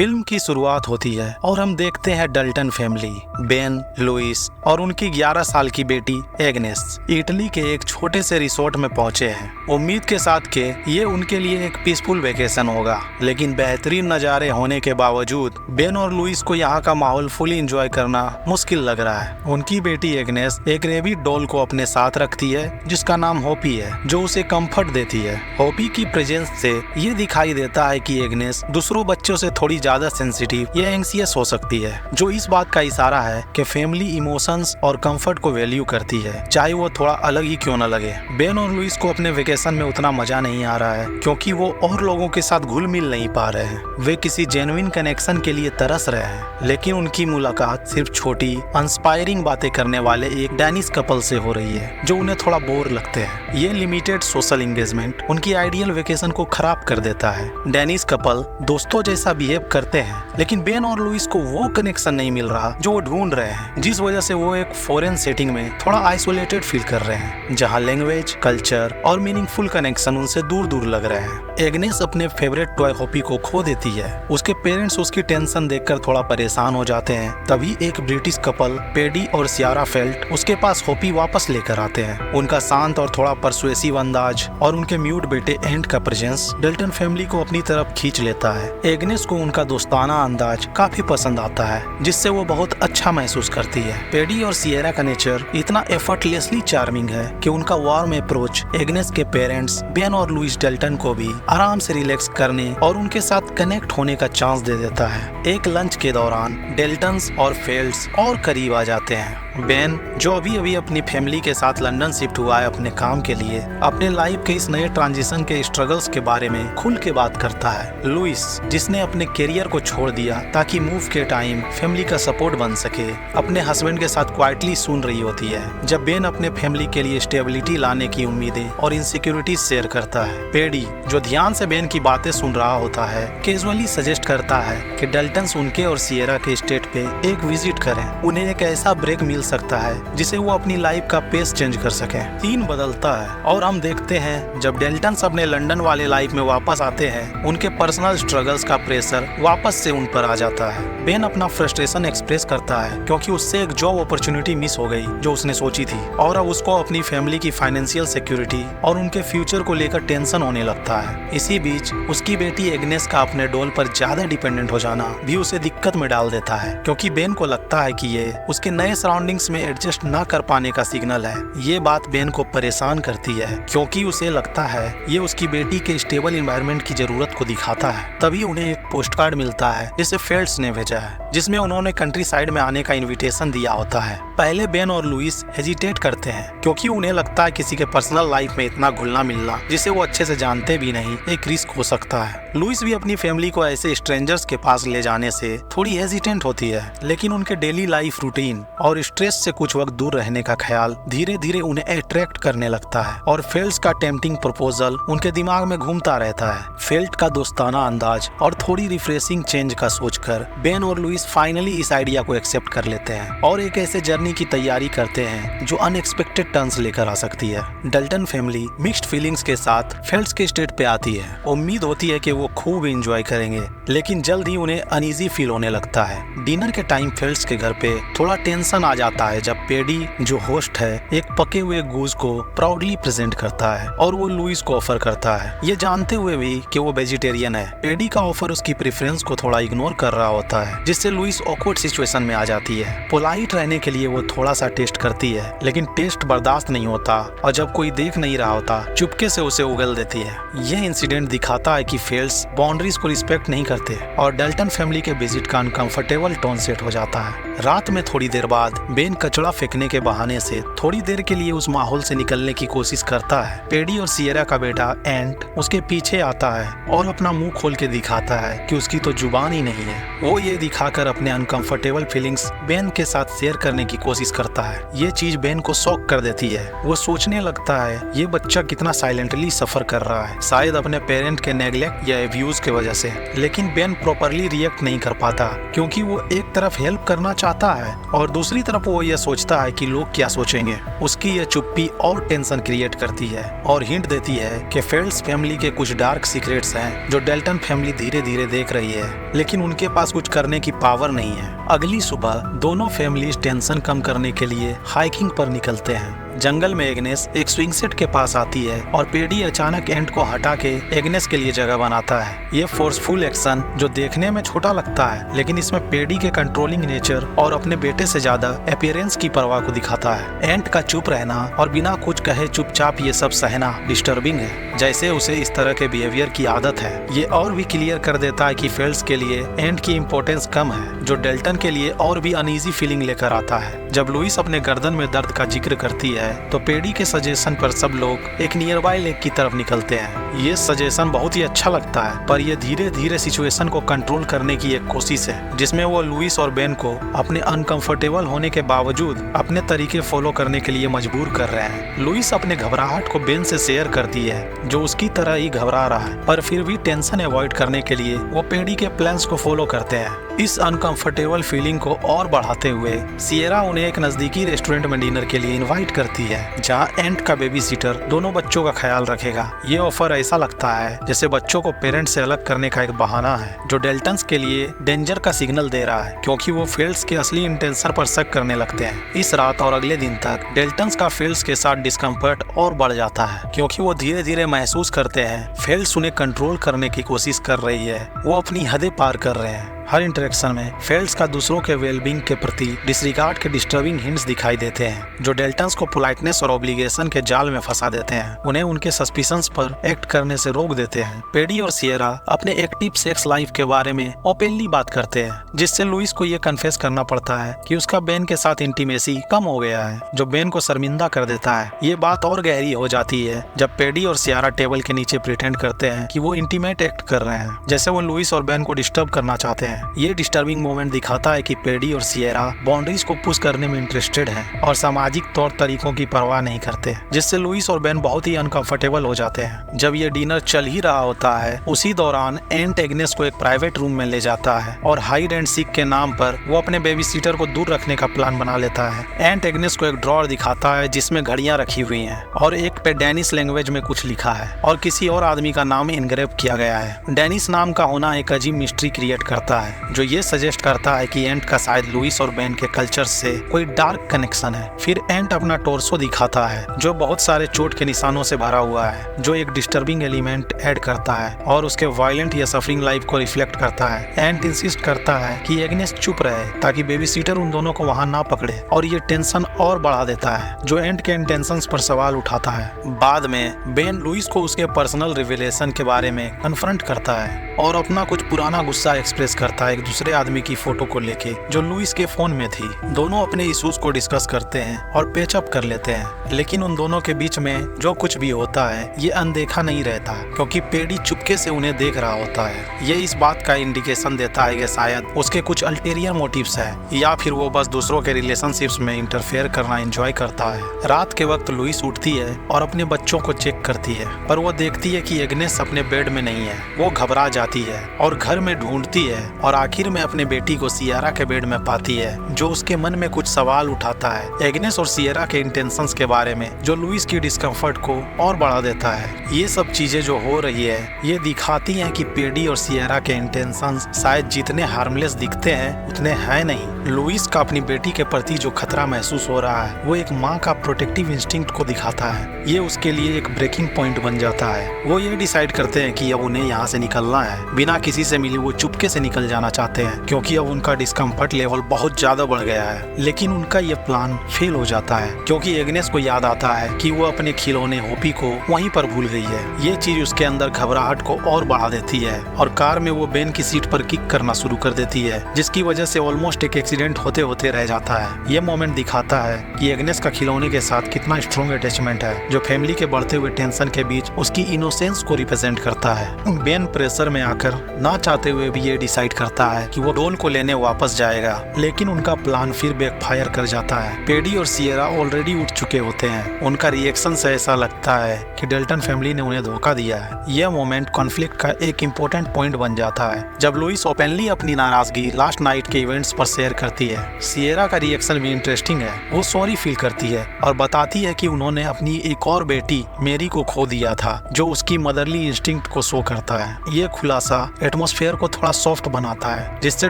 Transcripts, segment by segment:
Film की शुरुआत होती है और हम देखते हैं डल्टन फैमिली, बेन, लुइस और उनकी 11 साल की बेटी एग्नेस इटली के एक छोटे से रिसोर्ट में पहुंचे हैं, उम्मीद के साथ कि ये उनके लिए एक पीसफुल वेकेशन होगा। लेकिन बेहतरीन नज़ारे होने के बावजूद बेन और लुइस को यहाँ का माहौल फुली एंजॉय करना मुश्किल लग रहा है। उनकी बेटी एग्नेस एक रेबिट डॉल को अपने साथ रखती है जिसका नाम होपी है, जो उसे कंफर्ट देती है। होपी की प्रेजेंस से ये दिखाई देता है कि एग्नेस दूसरों बच्चों से थोड़ी ज्यादा सेंसिटिव या एंग्जियस हो सकती है, जो इस बात का इशारा है कि फैमिली इमोशंस और कंफर्ट को वैल्यू करती है, चाहे वो थोड़ा अलग ही क्यों न लगे। बेन और लुइस को अपने वेकेशन में उतना मजा नहीं आ रहा है क्योंकि वो और लोगों के साथ घुल मिल नहीं पा रहे हैं। वे किसी जेन्युइन कनेक्शन के लिए तरस रहे हैं, लेकिन उनकी मुलाकात सिर्फ छोटी इंस्पायरिंग बातें करने वाले एक डैनिश कपल से हो रही है, जो उन्हें थोड़ा बोर लगते हैं। ये लिमिटेड सोशल एंगेजमेंट उनकी आइडियल वेकेशन को खराब कर देता है। डैनिश कपल दोस्तों जैसा बिहेव करते हैं, लेकिन बेन और लुइस को वो कनेक्शन नहीं मिल रहा जो वो ढूंढ रहे हैं, जिस वजह से वो एक फॉरेन सेटिंग में थोड़ा आइसोलेटेड फील कर रहे हैं, जहाँ लैंग्वेज, कल्चर और मीनिंगफुल कनेक्शन उनसे दूर दूर लग रहे हैं। एग्नेस अपने फेवरेट टॉय होपी को खो देती है। उसके पेरेंट्स उसकी टेंशन देखकर थोड़ा परेशान हो जाते हैं। तभी एक ब्रिटिश कपल पेडी और सियारा फेल्ट उसके पास होपी वापस लेकर आते हैं। उनका शांत और थोड़ा परसुएसिव अंदाज और उनके म्यूट बेटे एंड का प्रेजेंस डल्टन फैमिली को अपनी तरफ खींच लेता है। एग्नेस को उनका दोस्ताना अंदाज काफी पसंद आता है, जिससे वो बहुत अच्छा महसूस करती है। पेडी और सियरा का नेचर इतना एफर्टलेसली चार्मिंग है कि उनका वार्म अप्रोच एग्नेस के पेरेंट्स बेन और लुइस डल्टन को भी आराम से रिलैक्स करने और उनके साथ कनेक्ट होने का चांस दे देता है। एक लंच के दौरान डेल्टन्स और फेल्ट्स और करीब आ जाते हैं। बेन, जो अभी अभी अपनी फैमिली के साथ लंदन शिफ्ट हुआ है अपने काम के लिए, अपने लाइफ के इस नए ट्रांजिशन के स्ट्रगल्स के बारे में खुल के बात करता है। लुइस, जिसने अपने करियर को छोड़ दिया ताकि मूव के टाइम फैमिली का सपोर्ट बन सके, अपने हस्बैंड के साथ क्वाइटली सुन रही होती है जब बेन अपने फैमिली के लिए स्टेबिलिटी लाने की उम्मीदें और इनसिक्योरिटीज शेयर करता है। पेडी, जो ध्यान से बेन की बातें सुन रहा होता है, कैजुअली सजेस्ट करता है कि डल्टन्स उनके और सियरा के स्टेट पे एक विजिट करें। उन्हें एक ऐसा ब्रेक मिल सकता है जिसे वो अपनी लाइफ का पेस चेंज कर सके। सीन बदलता है और हम देखते हैं जब डेल्टन्स अपने लंदन वाले लाइफ में वापस आते हैं, उनके पर्सनल स्ट्रगल्स का प्रेशर वापस से उन पर आ जाता है। बेन अपना फ्रस्ट्रेशन एक्सप्रेस करता है क्योंकि उससे एक जॉब अपॉर्चुनिटी मिस हो गई जो उसने सोची थी, और अब उसको अपनी फैमिली की फाइनेंशियल सिक्योरिटी और उनके फ्यूचर को लेकर टेंशन होने लगता है। इसी बीच उसकी बेटी एग्नेस का अपने डॉल पर ज्यादा डिपेंडेंट हो जाना भी उसे दिक्कत में डाल देता है, क्योंकि बेन को लगता है कि ये उसके नए सराउंडिंग्स में एडजस्ट ना कर पाने का सिग्नल है। ये बात बेन को परेशान करती है क्योंकि उसे लगता है ये उसकी बेटी के स्टेबल एनवायरनमेंट की जरूरत को दिखाता है। तभी उन्हें एक पोस्ट कार्ड मिलता है जिसे फेल्ट्स ने भेजा है, जिसमें उन्होंने कंट्री साइड में आने का इन्विटेशन दिया होता है। पहले बेन और लुइस हेजिटेट करते हैं क्योंकि उन्हें लगता है किसी के पर्सनल लाइफ में इतना घुलना मिलना जिसे वो अच्छे से जानते भी नहीं एक रिस्क हो सकता है। लुइस भी अपनी फैमिली को ऐसे स्ट्रेंजर्स के पास ले जाने से थोड़ी हेजिटेंट होती है, लेकिन उनके डेली लाइफ रूटीन और स्ट्रेस से कुछ वक्त दूर रहने का ख्याल धीरे धीरे उन्हें अट्रैक्ट करने लगता है और फेल्ट्स का टेम्पटिंग प्रपोजल उनके दिमाग में घूमता रहता है। फेल्ट का दोस्ताना अंदाज और थोड़ी रिफ्रेशिंग चेंज का सोचकर बेन और लुइस फाइनली इस आइडिया को एक्सेप्ट कर लेते हैं और एक ऐसे जर्नी की तैयारी करते हैं जो अनएक्सपेक्टेड टर्न्स लेकर आ सकती है। डल्टन फैमिली मिक्स्ड फीलिंग्स के साथ फेल्ट्स के स्टेट पे आती है। उम्मीद होती है कि वो खूब एंजॉय करेंगे, लेकिन जल्द ही उन्हें अनईजी फील होने लगता है। डिनर के टाइम फेल्ट्स के घर पे थोड़ा टेंशन आ जाता है जब पेडी, जो होस्ट है, एक पके हुए गूज को प्राउडली प्रेजेंट करता है और वो लुइस को ऑफर करता है, ये जानते हुए भी कि वो वेजिटेरियन है। पेडी का ऑफर उसकी प्रेफरेंस को थोड़ा इग्नोर कर रहा होता है, जिससे लुइस ऑकवर्ड सिचुएशन में आ जाती है। पोलाइट रहने के लिए वो थोड़ा सा टेस्ट करती है, लेकिन टेस्ट बर्दाश्त नहीं होता और जब कोई देख नहीं रहा होता चुपके से उसे उगल देती है। ये इंसिडेंट दिखाता है कि फेल्ट्स बाउंड्रीज को रिस्पेक्ट नहीं करते और डल्टन फैमिली के विजिट का अनकंफर्टेबल टोन सेट हो जाता है। रात में थोड़ी देर बाद बेन कचड़ा फेंकने के बहाने से थोड़ी देर के लिए उस माहौल से निकलने की कोशिश करता है। पेडी और सियरा का बेटा एंट उसके पीछे आता है और अपना मुंह खोल के दिखाता है कि उसकी तो जुबान ही नहीं है। वो ये दिखाकर अपने अनकंफर्टेबल फीलिंग्स बेन के साथ शेयर करने की कोशिश करता है। ये चीज बेन को शॉक कर देती है। वो सोचने लगता है ये बच्चा कितना साइलेंटली सफर कर रहा है, शायद अपने पेरेंट के नेग्लेक्ट या एब्यूज के वजह से। लेकिन बेन प्रॉपरली रिएक्ट नहीं कर पाता क्योंकि वो एक तरफ हेल्प करना चाहता है और दूसरी तरफ वो ये सोचता है कि लोग क्या सोचेंगे। उसकी ये चुप्पी और टेंशन क्रिएट करती है और हिंट देती है कि फेल्ट्स फैमिली के कुछ डार्क सीक्रेट्स हैं जो डल्टन फैमिली धीरे धीरे देख रही है। लेकिन लेकिन उनके पास कुछ करने की पावर नहीं है। अगली सुबह दोनों फैमिलीज टेंशन कम करने के लिए हाइकिंग पर निकलते हैं। जंगल में एग्नेस एक स्विंग सेट के पास आती है और पेडी अचानक एंट को हटा के एग्नेस के लिए जगह बनाता है। ये फोर्सफुल एक्शन जो देखने में छोटा लगता है, लेकिन इसमें पेडी के कंट्रोलिंग नेचर और अपने बेटे से ज्यादा अपीयरेंस की परवाह को दिखाता है। एंट का चुप रहना और बिना कुछ कहे चुपचाप ये सब सहना डिस्टर्बिंग है, जैसे उसे इस तरह के बिहेवियर की आदत है। ये और भी क्लियर कर देता है कि फेल्स के लिए एंट की इम्पोर्टेंस कम है, जो डेल्टन के लिए और भी अनईजी फीलिंग लेकर आता है। जब लुइस अपने गर्दन में दर्द का जिक्र करती है तो पेडी के सजेशन पर सब लोग एक नियर बाय लेक की तरफ निकलते हैं। ये सजेशन बहुत ही अच्छा लगता है, पर यह धीरे धीरे सिचुएशन को कंट्रोल करने की एक कोशिश है, जिसमें वो लुइस और बेन को अपने अनकंफर्टेबल होने के बावजूद अपने तरीके फॉलो करने के लिए मजबूर कर रहे हैं। लुइस अपने घबराहट को बेन से शेयर करती है, जो उसकी तरह ही घबरा रहा है, पर फिर भी टेंशन अवॉइड करने के लिए वो पेडी के प्लान्स को फॉलो करते हैं। इस अनकंफर्टेबल फीलिंग को और बढ़ाते हुए सिएरा उन्हें एक नजदीकी रेस्टोरेंट में डिनर के लिए इनवाइट करती है, जहां एंट का बेबी सीटर दोनों बच्चों का ख्याल रखेगा। ये ऑफर ऐसा लगता है जैसे बच्चों को पेरेंट्स से अलग करने का एक बहाना है, जो डेल्टन्स के लिए डेंजर का सिग्नल दे रहा है, क्योंकि वो फेल्स के असली इंटेंशन पर शक करने लगते हैं। इस रात और अगले दिन तक डेल्टन्स का फेल्स के साथ डिस्कम्फर्ट और बढ़ जाता है, क्योंकि वो धीरे धीरे महसूस करते हैं फेल्स उन्हें कंट्रोल करने की कोशिश कर रही है, वो अपनी हदें पार कर रहे हैं। हर इंटरेक्शन में फेल्स का दूसरों के वेलबींग के प्रति डिसरिगार्ड के डिस्टर्बिंग हिंट्स दिखाई देते हैं, जो डेल्टन्स को पोलाइटनेस और ऑब्लिगेशन के जाल में फंसा देते हैं, उन्हें उनके सस्पिशंस पर एक्ट करने से रोक देते हैं। पेडी और सिएरा अपने एक्टिव सेक्स लाइफ के बारे में ओपनली बात करते हैं, जिससे लुइस को ये कन्फेस करना पड़ता है कि उसका बेन के साथ इंटीमेसी कम हो गया है, जो बेन को शर्मिंदा कर देता है। ये बात और गहरी हो जाती है जब पेडी और सिएरा टेबल के नीचे प्रिटेंड करते हैं कि वो इंटीमेट एक्ट कर रहे हैं, जैसे वो लुइस और बेन को डिस्टर्ब करना चाहते हैं। ये डिस्टर्बिंग मोमेंट दिखाता है कि पेडी और सिएरा बाउंड्रीज को पुश करने में इंटरेस्टेड हैं और सामाजिक तौर तरीकों की परवाह नहीं करते, जिससे लुइस और बेन बहुत ही अनकंफर्टेबल हो जाते हैं। जब ये डिनर चल ही रहा होता है, उसी दौरान एंट एग्नेस को एक प्राइवेट रूम में ले जाता है और हाइड एंड सीक के नाम पर वो अपने बेबी सीटर को दूर रखने का प्लान बना लेता है। एंट एग्नेस को एक ड्रॉअर दिखाता है जिसमें घड़ियां रखी हुई हैं और एक पे डेनिश लैंग्वेज में कुछ लिखा है और किसी और आदमी का नाम इनग्रेव किया गया है। डेनिश नाम का होना एक अजीब मिस्ट्री क्रिएट करता है, जो ये सजेस्ट करता है कि एंट का शायद लुइस और बेन के कल्चर से कोई डार्क कनेक्शन है। फिर एंट अपना टोर्सो दिखाता है, जो बहुत सारे चोट के निशानों से भरा हुआ है, जो एक डिस्टर्बिंग एलिमेंट ऐड करता है और उसके वायलेंट या सफरिंग लाइफ को रिफ्लेक्ट करता है। एंट इंसिस्ट करता है कि एग्नेस चुप रहे ताकि बेबी सीटर उन दोनों को वहां ना पकड़े, और ये टेंशन और बढ़ा देता है, जो एंट के इंटेंशंस पर सवाल उठाता है। बाद में बेन लुइस को उसके पर्सनल रिविलेशन के बारे में कन्फ्रंट करता है और अपना कुछ पुराना गुस्सा एक्सप्रेस करता है एक दूसरे आदमी की फोटो को लेके, जो लुइस के फोन में थी। दोनों अपने इश्यूज को डिस्कस करते हैं और पेचअप कर लेते हैं, लेकिन उन दोनों के बीच में जो कुछ भी होता है ये अनदेखा नहीं रहता, क्योंकि पेडी चुपके से उन्हें देख रहा होता है। ये इस बात का इंडिकेशन देता है कि शायद उसके कुछ अल्टेरियर मोटिव्स है, या फिर वो बस दूसरों के रिलेशनशिप्स में इंटरफेयर करना एंजॉय करता है। रात के वक्त लुइस उठती है और अपने बच्चों को चेक करती है, पर वो देखती है कि एग्नेस अपने बेड में नहीं है। वो घबरा जाती है और घर में ढूंढती है और आखिर में अपने बेटी को सिएरा के बेड में पाती है, जो उसके मन में कुछ सवाल उठाता है एग्नेस और सिएरा के इंटेंशंस के बारे में, जो लुइस की डिस्कम्फर्ट को और बढ़ा देता है। ये सब चीजें जो हो रही है ये दिखाती हैं कि पेडी और सिएरा के इंटेंशंस शायद जितने हार्मलेस दिखते हैं उतने हैं नहीं। लुइस का अपनी बेटी के प्रति जो खतरा महसूस हो रहा है वो एक माँ का प्रोटेक्टिव इंस्टिंक्ट को दिखाता है। ये उसके लिए एक ब्रेकिंग पॉइंट बन जाता है। वो ये डिसाइड करते हैं कि अब उन्हें यहाँ से निकलना है। बिना किसी से मिले वो चुपके से निकल जाना चाहते हैं, क्योंकि अब उनका डिस्कम्फर्ट लेवल बहुत ज्यादा बढ़ गया है। लेकिन उनका ये प्लान फेल हो जाता है, क्योंकि एग्नेस को याद आता है कि वो अपने खिलौने होपी को वहीं पर भूल गई है। ये चीज उसके अंदर घबराहट को और बढ़ा देती है और कार में वो बेन की सीट पर किक करना शुरू कर देती है, जिसकी वजह से ऑलमोस्ट एक एक्सीडेंट होते होते रह जाता है। ये मोमेंट दिखाता है कि एग्नेस का खिलौने के साथ कितना स्ट्रॉन्ग अटैचमेंट है, जो फैमिली के बढ़ते हुए टेंशन के बीच उसकी इनोसेंस को रिप्रेजेंट करता है। बेन प्रेशर में आकर ना चाहते हुए भी ये डिसाइड करता है कि वो डोल को लेने वापस जाएगा, लेकिन उनका प्लान फिर बैकफायर कर जाता है। पेडी और सिएरा ऑलरेडी उठ चुके होते हैं। उनका रिएक्शन से ऐसा लगता है कि डेल्टन फैमिली ने उन्हें धोखा दिया है। यह मोमेंट कॉन्फ्लिक्ट का एक इम्पोर्टेंट पॉइंट बन जाता है, जब लुइस ओपनली अपनी नाराजगी लास्ट नाइट के इवेंट्स पर शेयर करती है। सिएरा का रिएक्शन भी इंटरेस्टिंग है। वो सॉरी फील करती है और बताती है कि उन्होंने अपनी एक और बेटी मेरी को खो दिया था, जो उसकी मदरली इंस्टिंक्ट को शो करता है। ये खुलासा एटमॉस्फेयर को थोड़ा सॉफ्ट बना आता है, जिससे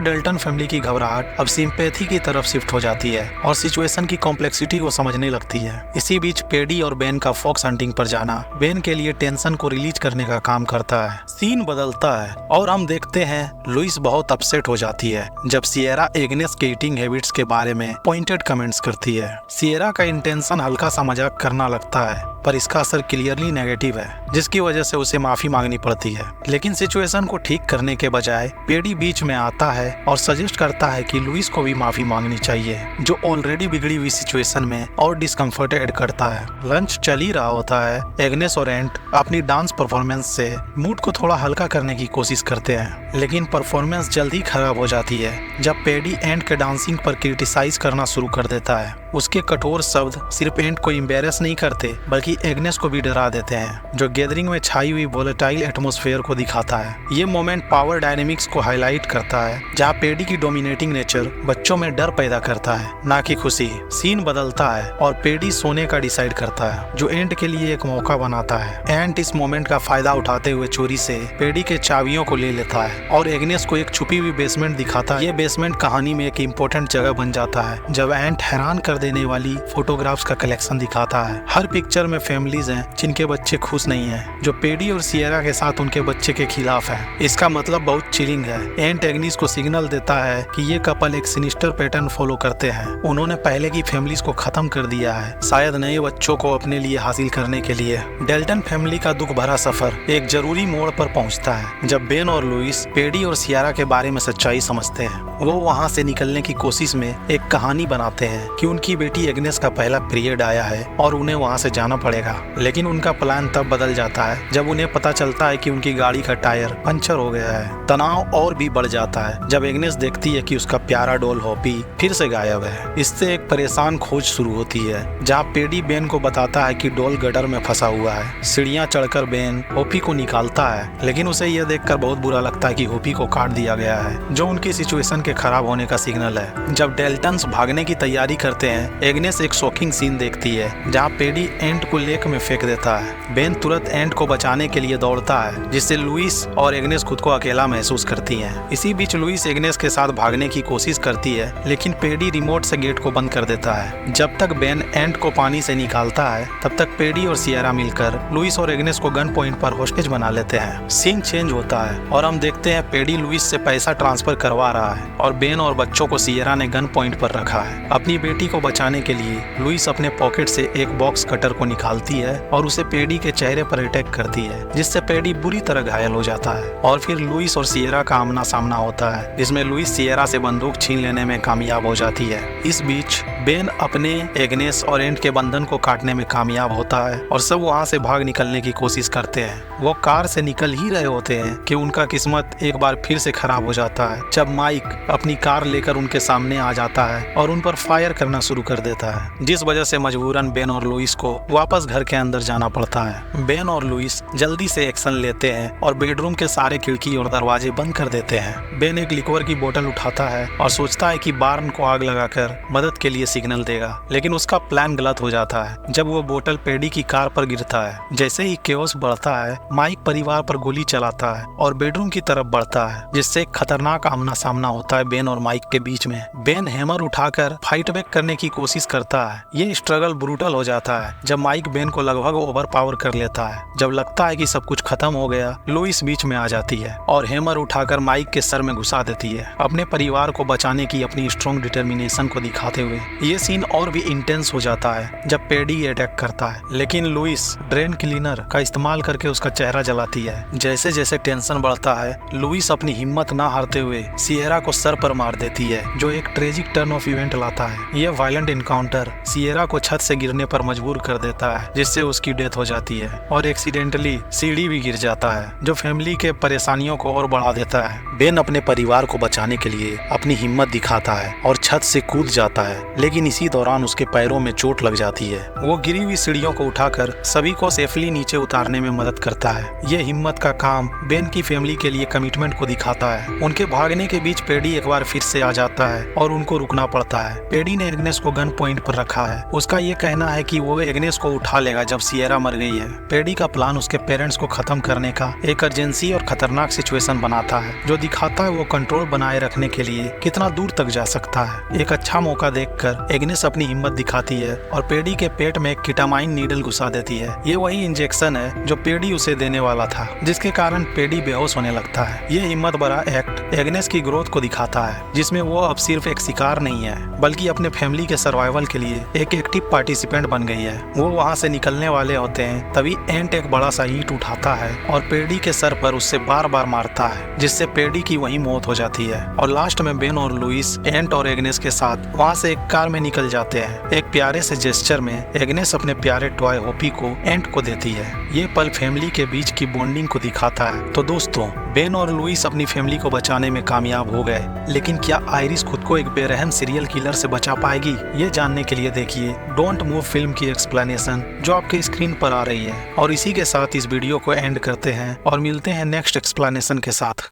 डेल्टन फैमिली की घबराहट अब सिंपैथी की तरफ शिफ्ट हो जाती है और सिचुएशन की कॉम्प्लेक्सिटी को समझने लगती है। इसी बीच पेडी और बेन का फॉक्स हंटिंग पर जाना बेन के लिए टेंशन को रिलीज करने का काम करता है। सीन बदलता है और हम देखते हैं लुइस बहुत अपसेट हो जाती है जब सिएरा एग्नेस के ईटिंग हैबिट्स के बारे में पॉइंटेड कमेंट्स करती है। सिएरा का इंटेंशन हल्का सा मजाक करना लगता है, पर इसका असर क्लियरली नेगेटिव है, जिसकी वजह से उसे माफी मांगनी पड़ती है। लेकिन सिचुएशन को ठीक करने के बजाय पेडी बीच में आता है और सजेस्ट करता है कि लुइस को भी माफी मांगनी चाहिए, जो ऑलरेडी बिगड़ी हुई सिचुएशन में और डिस्कम्फर्ट ऐड करता है। लंच चल ही रहा होता है। एग्नेस और एंट अपनी डांस परफॉर्मेंस से मूड को थोड़ा हल्का करने की कोशिश करते हैं, लेकिन परफॉर्मेंस जल्दी खराब हो जाती है जब पेडी एंट के डांसिंग पर क्रिटिसाइज करना शुरू कर देता है। उसके कठोर शब्द सिर्फ एंट को एम्बेरस नहीं करते बल्कि एग्नेस को भी डरा देते हैं, जो गैदरिंग में छाई हुई वोलेटाइल एटमॉस्फेयर को दिखाता है। ये मोमेंट पावर डायनेमिक्स को हाईलाइट करता है, जहाँ पेडी की डोमिनेटिंग नेचर बच्चों में डर पैदा करता है, ना कि खुशी। सीन बदलता है और पेडी सोने का डिसाइड करता है, जो एंट के लिए एक मौका बनाता है। एंट इस मोमेंट का फायदा उठाते हुए चोरी से पेडी के चाबियों को ले लेता है और एग्नेस को एक छुपी हुई बेसमेंट दिखाता है। ये बेसमेंट कहानी में एक इम्पोर्टेंट जगह बन जाता है जब एंट हैरान कर देने वाली फोटोग्राफ्स का कलेक्शन दिखाता है। हर पिक्चर में फैमिलीज हैं जिनके बच्चे खुश नहीं हैं, जो पेडी और सिएरा के साथ उनके बच्चे के खिलाफ है। इसका मतलब बहुत चिलिंग है। एंट एग्नेस को सिग्नल देता है कि ये कपल एक सिनिस्टर पैटर्न फॉलो करते हैं। उन्होंने पहले की फैमिलीज को खत्म कर दिया है, शायद नए बच्चों को अपने लिए हासिल करने के लिए। डेल्टन फैमिली का दुख भरा सफर एक जरूरी मोड़ पर पहुंचता है जब बेन और लुइस पेडी और सिएरा के बारे में सच्चाई समझते हैं। वो वहाँ से निकलने की कोशिश में एक कहानी बनाते हैं कि उनकी बेटी एग्नेस का पहला पीरियड आया है और उन्हें वहाँ से जाना पड़ेगा। लेकिन उनका प्लान तब बदल जाता है जब उन्हें पता चलता है कि उनकी गाड़ी का टायर पंचर हो गया है। तनाव और भी बढ़ जाता है जब एग्नेस देखती है कि उसका प्यारा डॉल होपी फिर से गायब है। इससे एक परेशान खोज शुरू होती है, जहाँ पेडी बेन को बताता है कि डॉल गटर में फंसा हुआ है। सीढ़ियाँ चढ़कर बेन होपी को निकालता है, लेकिन उसे यह देखकर बहुत बुरा लगता है कि होपी को काट दिया गया है, जो उनकी सिचुएशन के खराब होने का सिग्नल है। जब डेल्टन्स भागने की तैयारी करते हैं, एग्नेस एक शॉकिंग सीन देखती है जहाँ पेडी एंट को लेक में फेंक देता है। बेन तुरंत एंट को बचाने के लिए दौड़ता है, जिससे लुइस और एग्नेस खुद को अकेला महसूस करती हैं। इसी बीच लुइस एग्नेस के साथ भागने की कोशिश करती है, लेकिन पेडी रिमोट से गेट को बंद कर देता है। जब तक बेन एंट को पानी से निकालता है, तब तक पेडी और सिएरा मिलकर लुइस और एग्नेस को गन पॉइंट पर होस्टेज बना लेते हैं। सीन चेंज होता है और हम देखते हैं पेडी लुइस से पैसा ट्रांसफर करवा रहा है और बेन और बच्चों को सिएरा ने गन पॉइंट पर रखा है। अपनी बेटी को बचाने के लिए लुइस अपने पॉकेट से एक बॉक्स कटर को निकालती है और उसे पेडी के चेहरे पर अटैक करती है, जिससे पेडी बुरी तरह घायल हो जाता है। और फिर लुइस और सिएरा का आमना सामना होता है, जिसमें लुइस सिएरा से बंदूक छीन लेने में कामयाब हो जाती है। इस बीच बेन अपने एग्नेस और एंट के बंधन को काटने में कामयाब होता है और सब वहाँ से भाग निकलने की कोशिश करते हैं। वो कार से निकल ही रहे होते हैं कि उनका किस्मत एक बार फिर से खराब हो जाता है, जब माइक अपनी कार लेकर उनके सामने आ जाता है और उन पर फायर करना शुरू कर देता है, जिस वजह से मजबूरन बेन और लुइस को वापस घर के अंदर जाना पड़ता है। बेन और लुइस जल्दी से एक्शन लेते हैं और बेडरूम के सारे खिड़की और दरवाजे बंद कर देते हैं। बेन एक लिक्वर की बोतल उठाता है और सोचता है कि बार्न को आग लगाकर मदद के लिए सिग्नल देगा, लेकिन उसका प्लान गलत हो जाता है जब वो बोतल पेडी की कार पर गिरता है। जैसे ही केओस बढ़ता है, माइक परिवार पर गोली चलाता है और बेडरूम की तरफ बढ़ता है, जिससे एक खतरनाक आमना सामना होता है बेन और माइक के बीच में। बेन हैमर उठाकर फाइट बैक करने की कोशिश करता है। ये स्ट्रगल ब्रूटल हो जाता है जब माइक बेन को लगभग ओवर पावर कर लेता है। जब लगता है कि सब कुछ खत्म हो गया, लुइस बीच में आ जाती है और हैमर उठाकर माइक के सर में घुसा देती है, अपने परिवार को बचाने की अपनी स्ट्रॉन्ग डिटर्मिनेशन को दिखाते हुए। ये सीन और भी इंटेंस हो जाता है जब पेडी अटैक करता है, लेकिन लुइस ड्रेन क्लीनर का इस्तेमाल करके उसका चेहरा जलाती है। जैसे जैसे टेंशन बढ़ता है, लुइस अपनी हिम्मत ना हारते हुए सिएरा को सर पर मार देती है, जो एक ट्रेजिक टर्न ऑफ इवेंट लाता है। यह वायलेंट इनकाउंटर सिएरा को छत से गिरने पर मजबूर कर देता है, जिससे उसकी डेथ हो जाती है और एक्सीडेंटली सीढ़ी भी गिर जाता है, जो फैमिली के परेशानियों को और बढ़ा देता है। बेन अपने परिवार को बचाने के लिए अपनी हिम्मत दिखाता है और छत से कूद जाता है, लेकिन इसी दौरान उसके पैरों में चोट लग जाती है। वो गिरी हुई सीढ़ियों को उठाकर सभी को सेफली नीचे उतारने में मदद करता है। ये हिम्मत का काम बेन की फैमिली के लिए कमिटमेंट को दिखाता है। उनके भागने के बीच पेडी एक बार फिर से आ जाता है और उनको रुकना पड़ता है। पेडी ने एग्नेस को गन पॉइंट पर रखा है। उसका ये कहना है कि वो एग्नेस को उठा लेगा जब सिएरा मर गई है। पेडी का प्लान उसके पेरेंट्स को खत्म करने का एक अर्जेंसी और खतरनाक सिचुएशन बनाता है, जो दिखाता है वो कंट्रोल बनाए रखने के लिए कितना दूर तक जा सकता है। एक अच्छा मौका देखकर एग्नेस अपनी हिम्मत दिखाती है और पेडी के पेट में एक कीटामाइन नीडल घुसा देती है। ये वही इंजेक्शन है जो पेडी उसे देने वाला था, जिसके कारण पेडी बेहोश होने लगता है। ये हिम्मत भरा एक्ट एग्नेस की ग्रोथ को दिखाता है, जिसमें वो अब सिर्फ एक शिकार नहीं है बल्कि अपने फैमिली के सर्वाइवल के लिए एक एक्टिव पार्टिसिपेंट बन गई है। वो वहाँ से निकलने वाले होते हैं, तभी एंट एक बड़ा सा ईंट उठाता है और पेडी के सर पर उससे बार बार मारता है, जिससे पेडी की वहीं मौत हो जाती है। और लास्ट में बेन और लुइस एंट और एग्नेस के साथ वहाँ से एक कार में निकल जाते हैं। एक प्यारे से जेस्चर में एग्नेस अपने प्यारे टॉय होपी को एंट को देती है। ये पल फैमिली के बीच की बॉन्डिंग को दिखाता है। तो दोस्तों, बेन और लुइस अपनी फैमिली को बचाने में कामयाब हो गए, लेकिन क्या आयरिस खुद को एक बेरहम सीरियल किलर से बचा पाएगी? ये जानने के लिए देखिए डोंट मूव फिल्म की एक्सप्लेनेशन जो आपके स्क्रीन पर आ रही है। और इसी के साथ इस वीडियो को एंड करते हैं और मिलते हैं नेक्स्ट एक्सप्लेनेशन के साथ।